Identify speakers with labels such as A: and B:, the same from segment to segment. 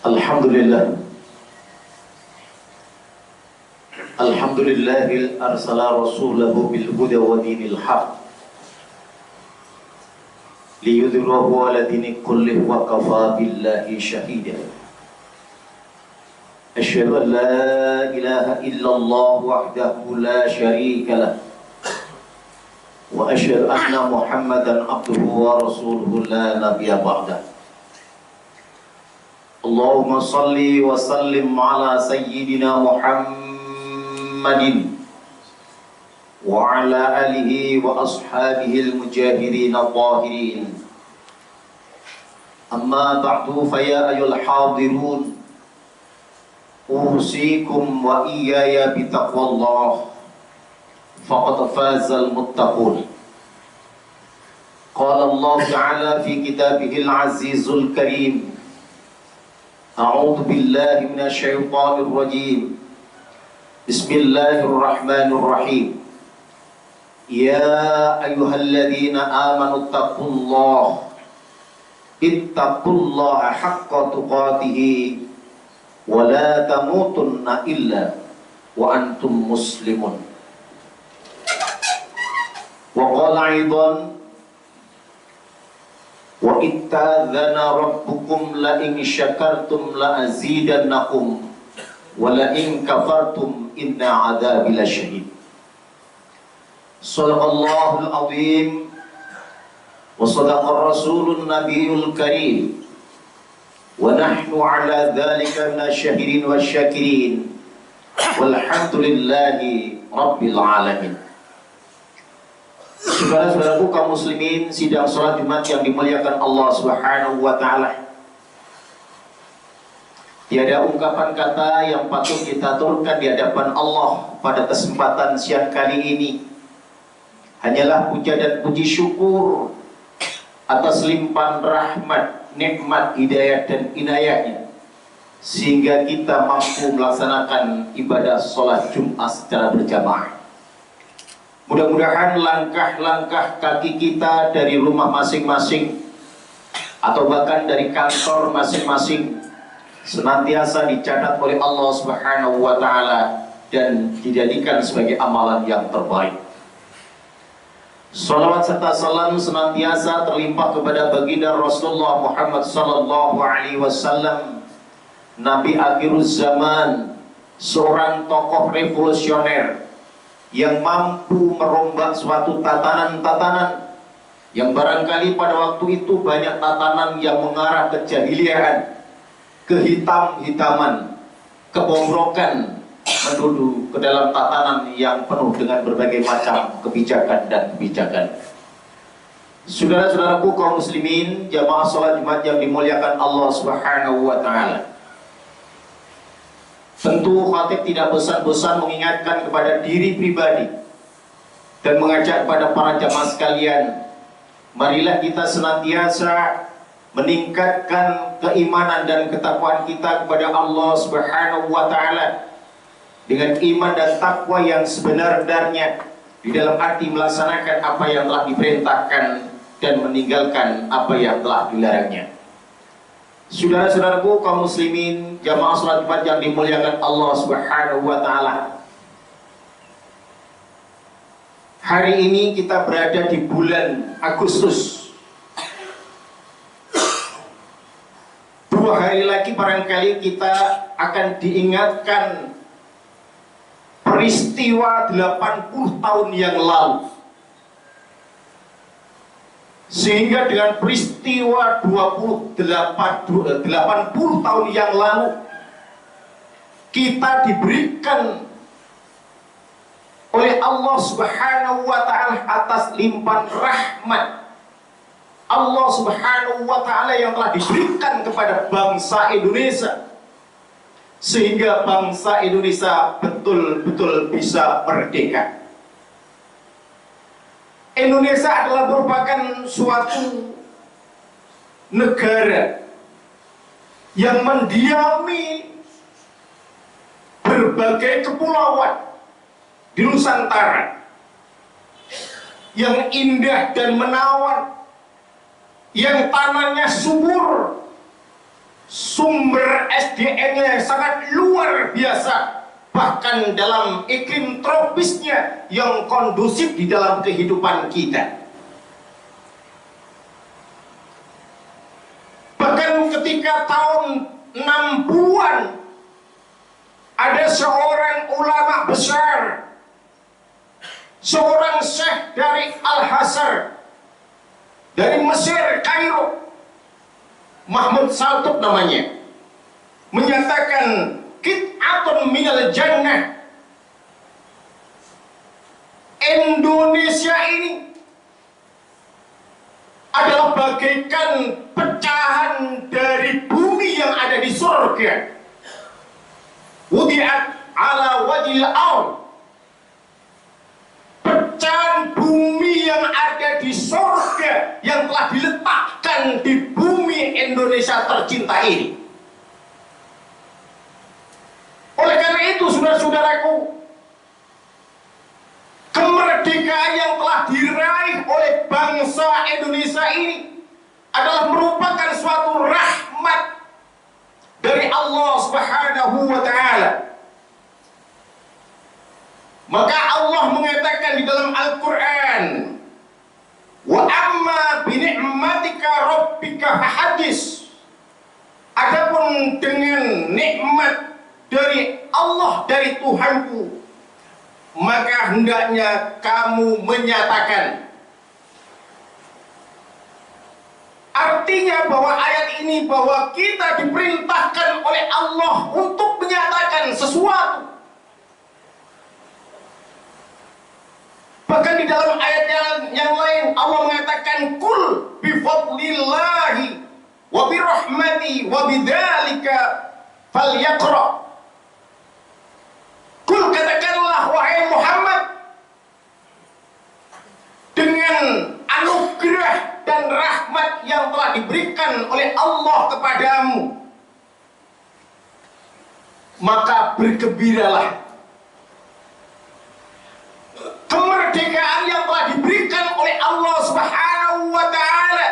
A: Alhamdulillah. Alhamdulillahil arsala rasulahu bil huda wa dinil haq liyudhhirahu ala dini kullih wa kafa billahi shahida. Asyhadu an la ilaha illallah wahdahu la syarika lah wa asyhadu anna Muhammadan abduhu wa rasuluhu la nabiyya ba'dah. Allahumma salli wa sallim ala sayyidina Muhammadin wa ala alihi wa ashabihi al-mujahirin al-tahirin. Amma ba'du, fa ya ayyuhal hadirun, usikum wa iyaya bi taqwallah, faqad fazal muttaqun. Qala Allah ta'ala fi kitabihil azizul karim, A'udzu billahi minasy syaithanir rajim. Bismillahirrahmanirrahim. Ya ayyuhalladzina amanu ittaqullaha haqqa tuqatih wa la tamutunna illa wa antum muslimun. Wa qala aidan, wa itta'adzana rabbukum la in syakartum la azidannakum wa la in kafartum inna adzabi lasyadid. Shadaqallahul azim wa sadaqar rasulun nabiyul karim wa nahnu ala dzalika minasyahidin wasyakirin walhamdulillahi rabbil alamin. Saudara-saudaraku kaum muslimin, sidang salat Jumat yang dimuliakan Allah Subhanahu wa taala. Tiada ungkapan kata yang patut kita aturkan di hadapan Allah pada kesempatan siang kali ini. Hanyalah puja dan puji syukur atas limpahan rahmat, nikmat, hidayah dan inayahnya, sehingga kita mampu melaksanakan ibadah salat Jumat secara berjamaah. Mudah-mudahan langkah-langkah kaki kita dari rumah masing-masing atau bahkan dari kantor masing-masing senantiasa dicatat oleh Allah Subhanahu wa taala dan dijadikan sebagai amalan yang terbaik. Salawat serta salam senantiasa terlimpah kepada baginda Rasulullah Muhammad sallallahu alaihi wasallam, Nabi akhir zaman, seorang tokoh revolusioner yang mampu merombak suatu tatanan-tatanan yang barangkali pada waktu itu banyak tatanan yang mengarah ke jahiliahan, kehitam-hitaman, kebobrokan, menuju ke dalam tatanan yang penuh dengan berbagai macam kebijakan dan kebijakan. Saudara-saudaraku kaum muslimin, jamaah salat Jumat yang dimuliakan Allah Subhanahu wa taala. Tentu khatib tidak bosan-bosan mengingatkan kepada diri pribadi dan mengajak kepada para jamaah sekalian, marilah kita senantiasa meningkatkan keimanan dan ketakwaan kita kepada Allah Subhanahu wa taala dengan iman dan takwa yang sebenar-benarnya di dalam arti melaksanakan apa yang telah diperintahkan dan meninggalkan apa yang telah dilarangnya. Saudara-saudaraku kaum muslimin, jamaah salat Jumat yang dimuliakan Allah Subhanahu wa taala. Hari ini kita berada di bulan Agustus. 2 hari lagi barangkali kita akan diingatkan peristiwa 80 tahun yang lalu. Sehingga dengan peristiwa 80 tahun yang lalu, kita diberikan oleh Allah Subhanahu wa ta'ala atas limpahan rahmat Allah Subhanahu wa ta'ala yang telah diberikan kepada bangsa Indonesia, sehingga bangsa Indonesia betul-betul bisa merdeka. Indonesia adalah merupakan suatu negara yang mendiami berbagai kepulauan di Nusantara yang indah dan menawan, yang tanahnya subur sumber SDM-nya sangat luar biasa, bahkan dalam iklim tropisnya yang kondusif di dalam kehidupan kita. Bahkan ketika tahun 60-an ada seorang ulama besar, seorang syekh dari Al-Azhar, dari Mesir, Kairo, Mahmud Saltuk namanya, menyatakan qit'atun minal jannah. Indonesia ini adalah bagaikan pecahan dari bumi yang ada di surga. Wudi'at ala wajhil ard. Pecahan bumi yang ada di surga yang telah diletakkan di bumi Indonesia tercinta ini. Oleh karena itu, saudara-saudaraku, kemerdekaan yang telah diraih oleh bangsa Indonesia ini adalah merupakan suatu rahmat dari Allah Subhanahu wa ta'ala. Maka Allah mengatakan di dalam Al-Quran, wa amma bi ni'matika rabbika fahadis. Adapun dengan nikmat dari Allah, dari Tuhanku, maka hendaknya kamu menyatakan. Artinya bahwa ayat ini bahwa kita diperintahkan oleh Allah untuk menyatakan sesuatu. Bahkan di dalam ayat yang lain Allah mengatakan kul bifadlillahi wa birahmati wa bidzalika falyaqra. Kul, katakanlah wahai Muhammad, dengan anugerah dan rahmat yang telah diberikan oleh Allah kepadamu, maka bergembiralah. Kemerdekaan yang telah diberikan oleh Allah Subhanahu wa ta'ala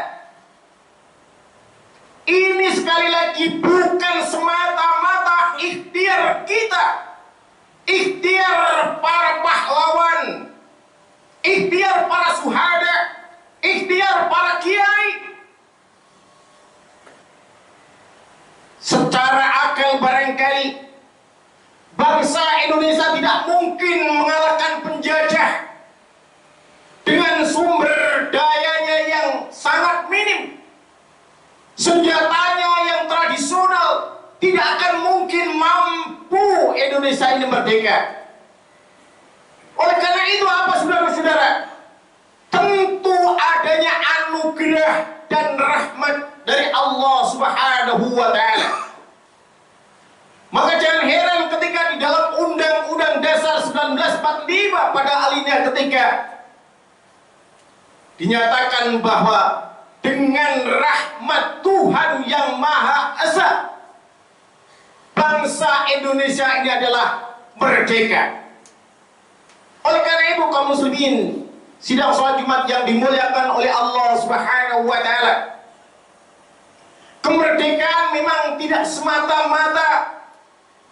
A: ini sekali lagi bukan semata-mata ikhtiar kita, ikhtiar para pahlawan, ikhtiar para syuhada, ikhtiar para kiai. Secara akal barangkali bangsa Indonesia tidak mungkin mengalahkan penjajah dengan sumber dayanya yang sangat minim, senjatanya yang tradisional. Tidak akan mungkin mampu Indonesia ini merdeka. Oleh karena itu apa saudara-saudara? Tentu adanya anugerah dan rahmat dari Allah Subhanahu wa ta'ala. Maka jangan heran ketika di dalam Undang-Undang Dasar 1945 pada alinea ketiga dinyatakan bahwa dengan rahmat Tuhan yang Maha Esa, bangsa Indonesia ini adalah merdeka. Oleh karena itu kaum muslimin, sidang sholat Jumat yang dimuliakan oleh Allah Subhanahu wa ta'ala, kemerdekaan memang tidak semata-mata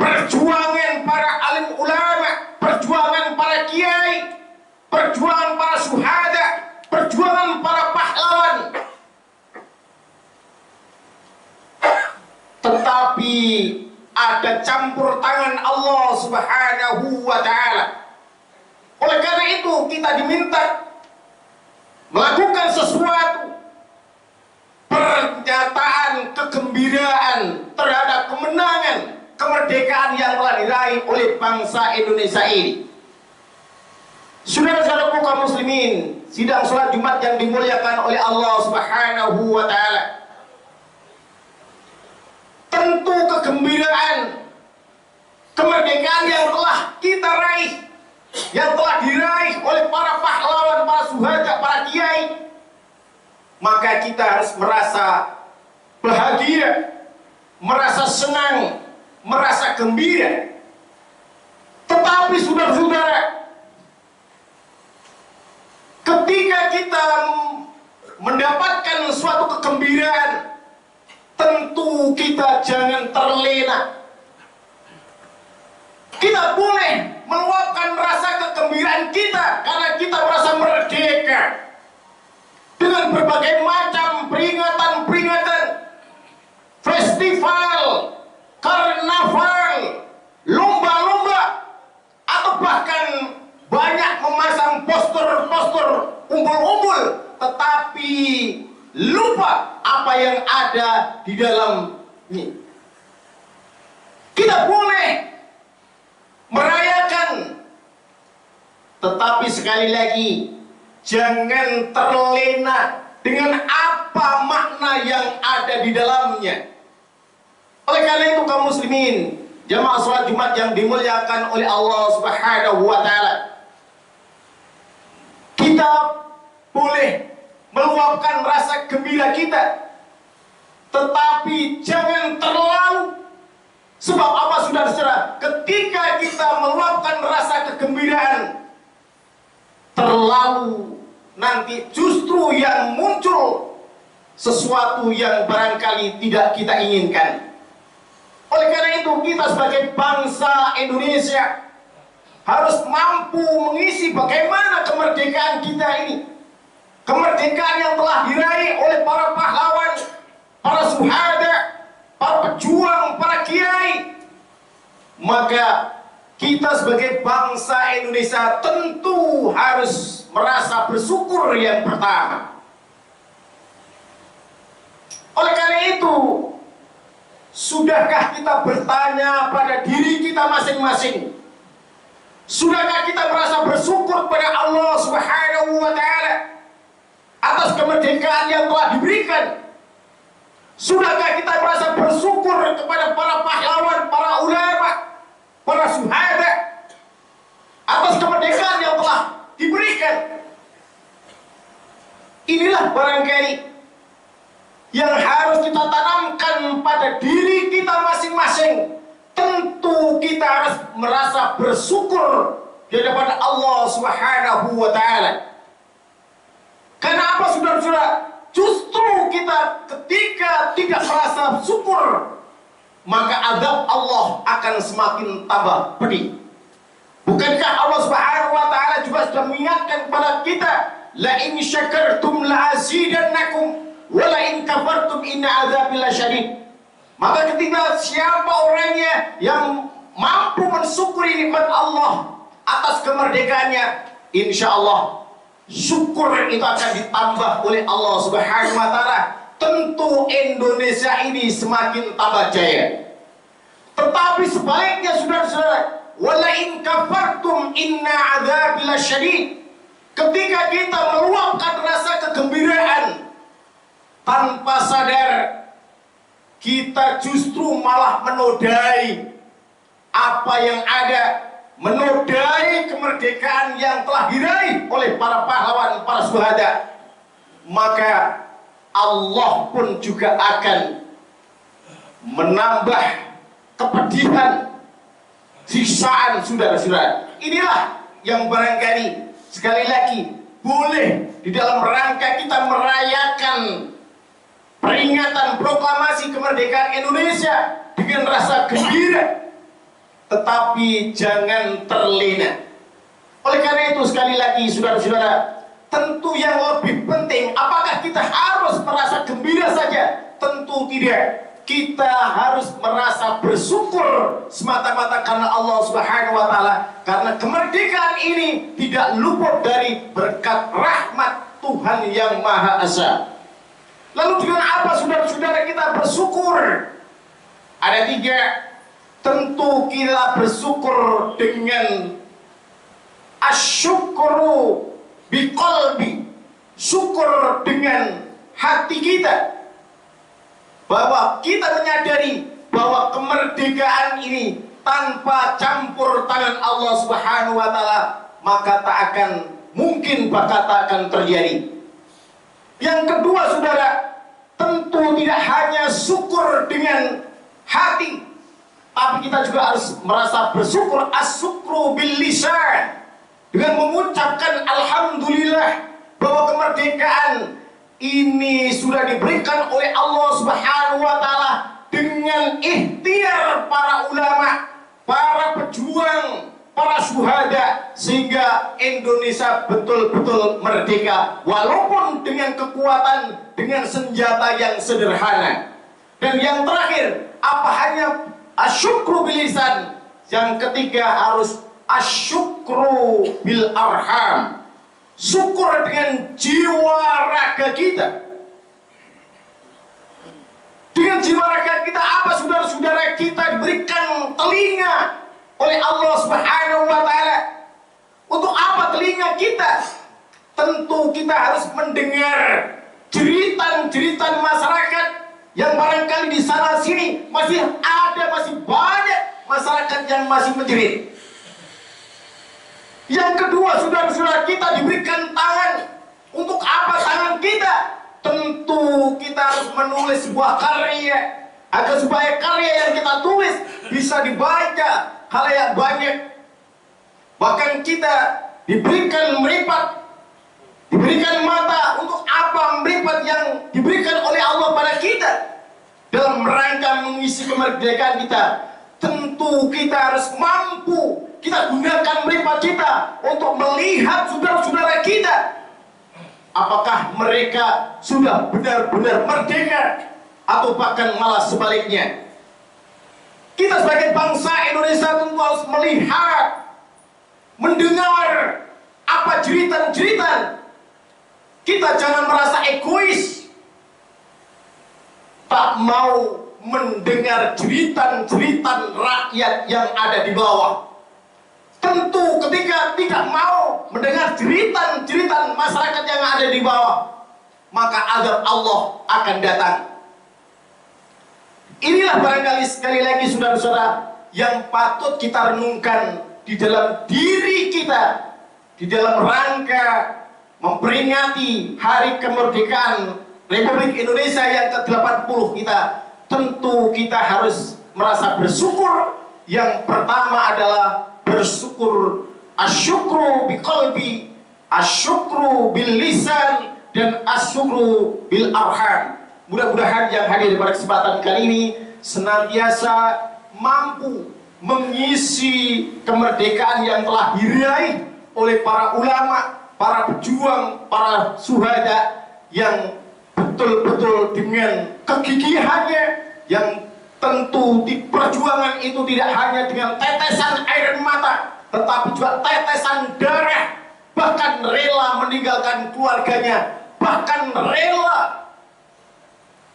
A: perjuangan para alim ulama, perjuangan para kiai, perjuangan para syuhada, perjuangan para pahlawan. Tetapi ada campur tangan Allah Subhanahu wa ta'ala. Oleh karena itu kita diminta melakukan sesuatu, pernyataan kegembiraan terhadap kemenangan kemerdekaan yang telah diraih oleh bangsa Indonesia ini. Saudara-saudaraku kaum muslimin, sidang sholat Jumat yang dimuliakan oleh Allah Subhanahu wa ta'ala, tentu kegembiraan kemerdekaan yang telah kita raih, yang telah diraih oleh para pahlawan, para syuhada, para kiai, maka kita harus merasa bahagia, merasa senang, merasa gembira. Tetapi saudara-saudara, ketika kita mendapatkan suatu kegembiraan, tentu tentu kita jangan terlena. Kita boleh meluapkan rasa kegembiraan kita karena kita merasa merdeka dengan berbagai macam peringatan-peringatan, festival, karnaval, lomba-lomba, atau bahkan banyak memasang poster-poster umbul-umbul, tetapi lupa apa yang ada di dalamnya. Kita boleh merayakan, tetapi sekali lagi jangan terlena dengan apa makna yang ada di dalamnya. Oleh karena itu kaum muslimin, jamaah salat Jumat yang dimuliakan oleh Allah Subhanahu wa taala, kita boleh meluapkan rasa gembira kita, tetapi jangan terlalu. Sebab apa saudara-saudara? Ketika kita meluapkan rasa kegembiraan terlalu, nanti justru yang muncul sesuatu yang barangkali tidak kita inginkan. Oleh karena itu kita sebagai bangsa Indonesia harus mampu mengisi bagaimana kemerdekaan kita ini. Kemerdekaan yang telah diraih oleh para pahlawan, para syuhada, para pejuang, para kiai. Maka kita sebagai bangsa Indonesia tentu harus merasa bersyukur yang pertama. Oleh karena itu, sudahkah kita bertanya pada diri kita masing-masing? Sudahkah kita merasa bersyukur pada Allah Subhanahu wa taala atas kemerdekaan yang telah diberikan? Sudahkah kita merasa bersyukur kepada para pahlawan, para ulama, para syuhada atas kemerdekaan yang telah diberikan? Inilah barangkali yang harus kita tanamkan pada diri kita masing-masing. Tentu kita harus merasa bersyukur di hadapan Allah Subhanahu wa taala. Karena apa saudara-saudara? Justru kita ketika tidak merasa syukur, maka azab Allah akan semakin tambah pedih. Bukankah Allah Subhanahu wa taala juga sudah mengingatkan kepada kita, la in syakartum la azidannakum wa la in kafartum inna azabi lasyadid. Maka ketika siapa orangnya yang mampu mensyukuri nikmat Allah atas kemerdekaannya, insya Allah syukur itu akan ditambah oleh Allah Subhanahu wa taala. Tentu Indonesia ini semakin tambah jaya. Tetapi sebaliknya saudara-saudara, wala in kafartum inna adzabi lasyadid. Ketika kita meluapkan rasa kegembiraan tanpa sadar, kita justru malah menodai apa yang ada, menodai kemerdekaan yang telah diraih oleh para pahlawan, para syuhada. Maka Allah pun juga akan menambah kepedihan, siksaan saudara-saudara. Inilah yang barangkali sekali lagi boleh di dalam rangka kita merayakan peringatan proklamasi kemerdekaan Indonesia dengan rasa gembira, tetapi jangan terlena. Oleh karena itu sekali lagi saudara-saudara, tentu yang lebih penting, apakah kita harus merasa gembira saja? Tentu tidak. Kita harus merasa bersyukur semata-mata karena Allah Subhanahu wa taala, karena kemerdekaan ini tidak luput dari berkat rahmat Tuhan yang Maha Esa. Lalu dengan apa saudara-saudara kita bersyukur? Ada 3. Tentu kita bersyukur dengan asyukru biqalbi, syukur dengan hati kita, bahwa kita menyadari bahwa kemerdekaan ini tanpa campur tangan Allah Subhanahu wa taala maka tak akan mungkin, bakal tak akan terjadi. Yang kedua saudara, tentu tidak hanya syukur dengan hati, tapi kita juga harus merasa bersyukur as-syukru bil lisan, dengan mengucapkan alhamdulillah bahwa kemerdekaan ini sudah diberikan oleh Allah Subhanahu wa taala sehingga Indonesia betul-betul merdeka, walaupun dengan kekuatan, dengan senjata yang sederhana. Dan yang terakhir, apa hanya asyukru bil lisan, yang ketiga harus asyukru bil arham, syukur dengan jiwa raga kita. Dengan jiwa raga kita apa, saudara-saudara? Kita diberikan telinga oleh Allah Subhanahu wa Ta'ala. Untuk apa telinga kita? Tentu kita harus mendengar jeritan-jeritan masyarakat yang barangkali di sana sini masih banyak masyarakat yang masih menjerit. Yang kedua, saudara-saudara, kita diberikan tangan. Untuk apa tangan kita? Tentu kita harus menulis sebuah karya, agar supaya karya yang kita tulis bisa dibaca khalayak banyak. Bahkan kita diberikan meripat, diberikan mata. Untuk apa meripat yang diberikan oleh Allah pada kita? Dalam rangka mengisi kemerdekaan kita. Tentu kita harus mampu, kita gunakan meripat kita untuk melihat saudara-saudara kita, apakah mereka sudah benar-benar merdeka atau bahkan malah sebaliknya. Kita sebagai bangsa Indonesia tentu harus melihat, mendengar apa jeritan-jeritan. Kita jangan merasa egois, tak mau mendengar jeritan-jeritan rakyat yang ada di bawah. Tentu ketika tidak mau mendengar jeritan-jeritan masyarakat yang ada di bawah, maka azab Allah akan datang. Inilah barangkali sekali lagi saudara-saudara yang patut kita renungkan di dalam diri kita, di dalam rangka memperingati Hari Kemerdekaan Republik Indonesia yang ke-80 kita. Tentu kita harus merasa bersyukur. Yang pertama adalah bersyukur, asyukru biqalbi, asyukru bil lisan, dan asyukru bil arham. Mudah-mudahan yang hadir pada kesempatan kali ini senantiasa mampu mengisi kemerdekaan yang telah diraih oleh para ulama, para pejuang, para syuhada yang betul-betul dengan kegigihannya, yang tentu di perjuangan itu tidak hanya dengan tetesan air mata, tetapi juga tetesan darah, bahkan rela meninggalkan keluarganya, bahkan rela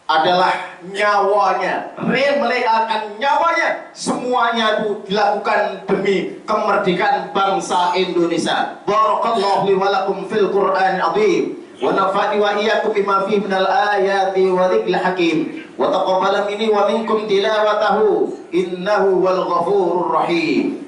A: adalah nyawanya, merelakan nyawanya. Semuanya itu dilakukan demi kemerdekaan bangsa Indonesia. Barakallahu li wa lakum fil Qur'an azim, wa nafa'ni wa iyyakum bima fihi minal ayati wa dzikril hakim, wa taqabbala minni wa minkum tilawatahu innahu wal ghafurur rahim.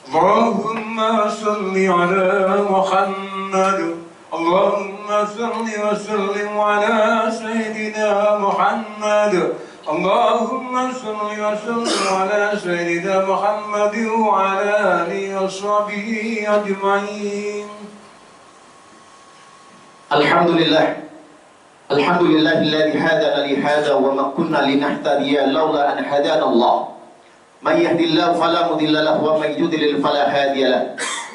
B: Allahumma salli ala Muhammad, Allahumma salli wa sallim ala Sayyidina Muhammad, Allahumma salli wa sallim ala Sayyidina Muhammad wa ala alihi wa sahbihi ajma'in.
A: Alhamdulillah, alhamdulillahilladzi hadana li hadza wa ma kunna linahtadiya laula an hadana Allah. Man yahdihillahu fala mudilla lahu wa man yudlil fala hadiya lahu.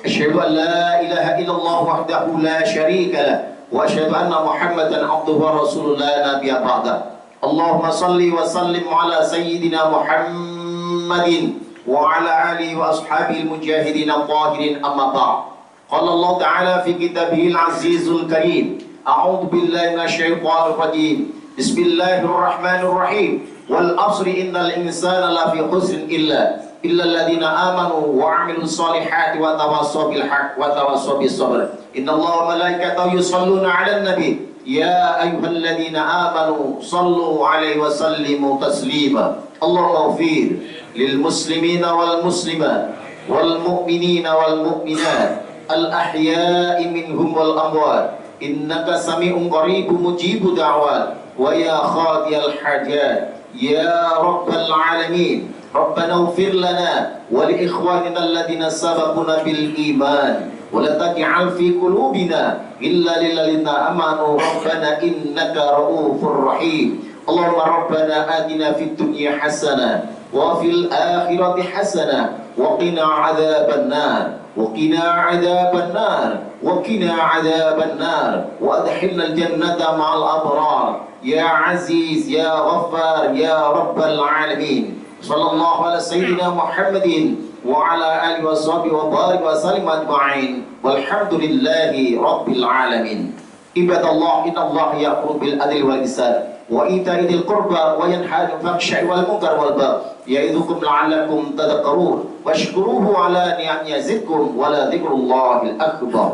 A: Asyhadu an la ilaha illallah wahdahu la syarika lahu wa asyhadu anna Muhammadan abduhu wa rasuluhu la nabiyya ba'da. Allahumma salli wa sallim ala sayyidina Muhammadin wa ala alihi wa ashabihi al-mujahidin al-tahirin, amma ba'd. Qala Allah ta'ala fi kitabihil azizul karim, a'udzu billahi minasyaitonir rajim. Bismillahirrahmanirrahim. Wal asri innal insana lafi khusrin illa alladziina amanu wa 'amilus solihati wa tawassaw bil haqq wa tawassaw bis sabr. Innallaha wa malaikatahu yusholluna 'alan nabi ya ayyuhalladzina amanu sallu 'alaihi wa sallimu taslima. Allahumma ighfir lil muslimina wal muslimat wal mu'minina wal mu'minat al ahya'i minhum wal amwat innaka sami'un qaribun mujibud da'wat wa ya khadiyal hajat ya rabbal alamin. Rabbana ighfir lana wa li ikhwanina alladhina sabaquna bil iman wa la taj'al fi qulubina illa lil ladzina amanu rabbana innaka ra'ufur rahim. Allahumma rabbana atina fid dunya hasanah wa fil akhirati hasanah وقنا عذاب النار وقنا عذاب النار وقنا عذاب النار وأدخلنا الجنة مع الأبرار يا عزيز يا غفار يا رب العالمين صلى الله على سيدنا محمد وعلى آله وصحبه وبارك وسلم أجمعين والحمد لله رب العالمين. عباد الله إن الله يأمر بالعدل والإحسان وإيتاء ذي القربى وينهى عن الفحشاء والمنكر والبغي يعظكم لعلكم تذكرون واشكروه على نعمه يزدكم ولذكر الله الأكبر.